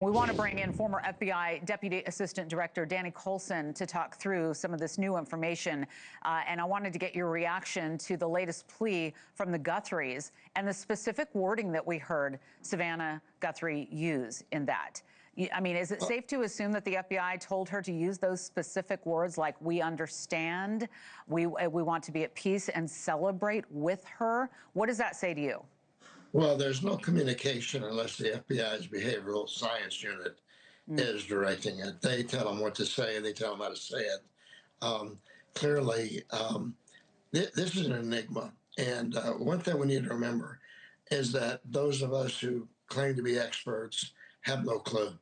We want to bring in former FBI Deputy Assistant Director Danny Coulson to talk through some of this new information. And I wanted to get your reaction to the latest plea from the Guthries and the specific wording that we heard Savannah Guthrie use in that. I mean, is it safe to assume that the FBI told her to use those specific words like, we understand, we want to be at peace and celebrate with her? What does that say to you? Well, there's no communication unless the FBI's behavioral science unit is directing it. They tell them what to say. They tell them how to say it. Clearly, this is an enigma. And one thing we need to remember is that those of us who claim to be experts have no clue.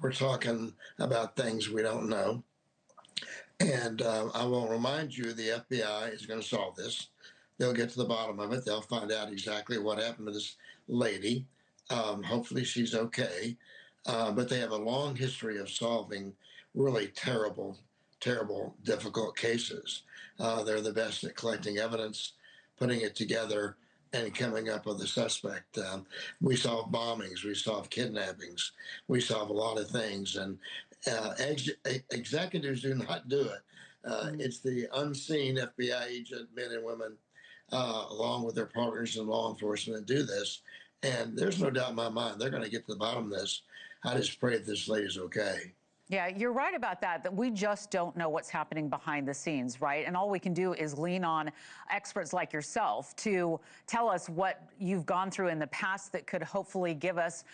We're talking about things we don't know. And I will remind you, the FBI is going to solve this. They'll get to the bottom of it. They'll find out exactly what happened to this lady. Hopefully she's okay. But they have a long history of solving really terrible, difficult cases. They're the best at collecting evidence, putting it together, and coming up with a suspect. We solve bombings. We solve kidnappings. We solve a lot of things. And executives do not do it. It's the unseen FBI agent, men and women, along with their partners in law enforcement, do this. And there's no doubt in my mind they're going to get to the bottom of this. I just pray that this lady's okay. Yeah, you're right about that we just don't know what's happening behind the scenes, right? And all we can do is lean on experts like yourself to tell us what you've gone through in the past that could hopefully give us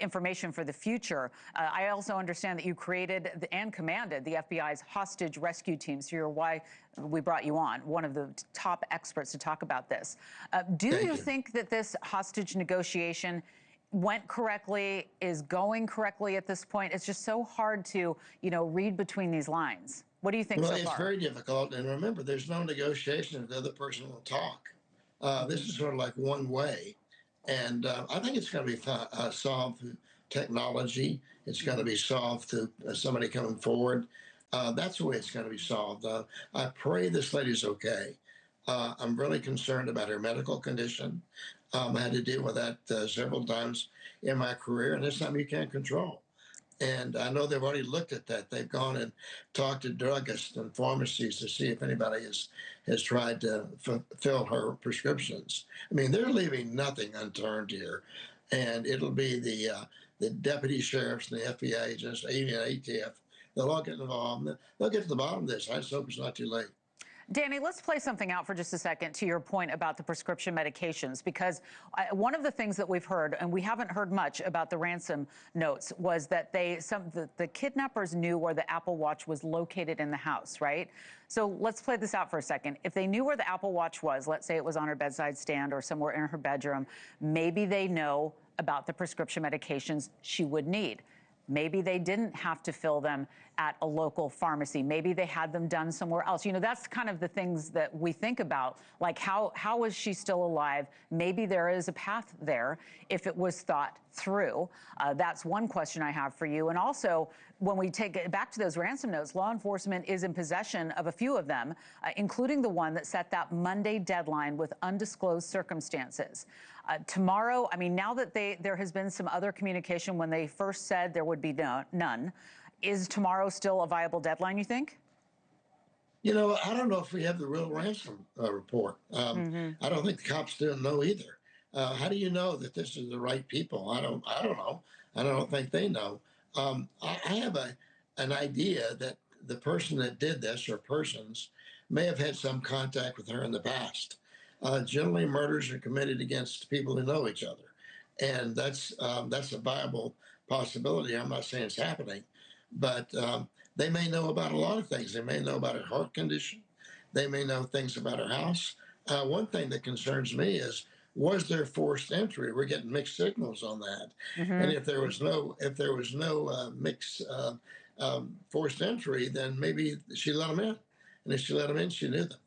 information for the future. I also understand that you created and commanded the FBI's hostage rescue team, so you're why we brought you on, one of the top experts to talk about this. Do you think that this hostage negotiation went correctly, is going correctly at this point? It's just so hard to, read between these lines. What do you think so far? Well, it's very difficult. And remember, there's no negotiation if the other person will talk. This is sort of like one way. And I think it's going to be solved through technology. It's going to be solved through somebody coming forward. That's the way it's going to be solved. I pray this lady's okay. I'm really concerned about her medical condition. I had to deal with that several times in my career, and it's something you can't control. And I know they've already looked at that. They've gone and talked to druggists and pharmacies to see if anybody has tried to fulfill her prescriptions. I mean, they're leaving nothing unturned here. And it'll be the deputy sheriffs and the FBI agents, and ATF. They'll all get involved. They'll get to the bottom of this. I just hope it's not too late. Danny, let's play something out for just a second to your point about the prescription medications, because one of the things that we've heard, and we haven't heard much about the ransom notes, was that the kidnappers knew where the Apple Watch was located in the house, right? So let's play this out for a second. If they knew where the Apple Watch was, let's say it was on her bedside stand or somewhere in her bedroom, maybe they know about the prescription medications she would need. Maybe they didn't have to fill them at a local pharmacy. Maybe they had them done somewhere else. That's kind of the things that we think about, like how is she still alive? Maybe there is a path there if it was thought through. That's one question I have for you. And also, when we take it back to those ransom notes, law enforcement is in possession of a few of them, including the one that set that Monday deadline with undisclosed circumstances. Tomorrow, I mean, now that there has been some other communication when they first said there would be none, is tomorrow still a viable deadline, you think? I don't know if we have the real ransom report. I don't think the cops didn't know either. How do you know that this is the right people? I don't know. I don't think they know. I have an idea that the person that did this, or persons, may have had some contact with her in the past. Generally, murders are committed against people who know each other. And that's a viable possibility. I'm not saying it's happening, but they may know about a lot of things. They may know about her heart condition. They may know things about her house. One thing that concerns me is, was there forced entry? We're getting mixed signals on that. And if there was no mixed forced entry, then maybe she let them in. And if she let them in, she knew them.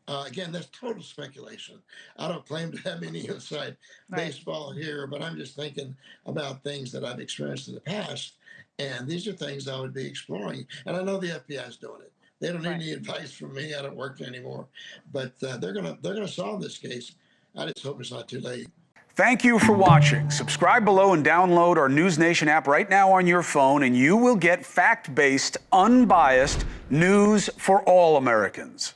Again, that's total speculation. I don't claim to have any inside baseball here, but I'm just thinking about things that I've experienced in the past. And these are things I would be exploring. And I know the FBI is doing it. They don't need any advice from me. I don't work there anymore. But they're gonna solve this case. I just hope it's not too late. Thank you for watching. Subscribe below and download our NewsNation app right now on your phone, and you will get fact-based, unbiased news for all Americans.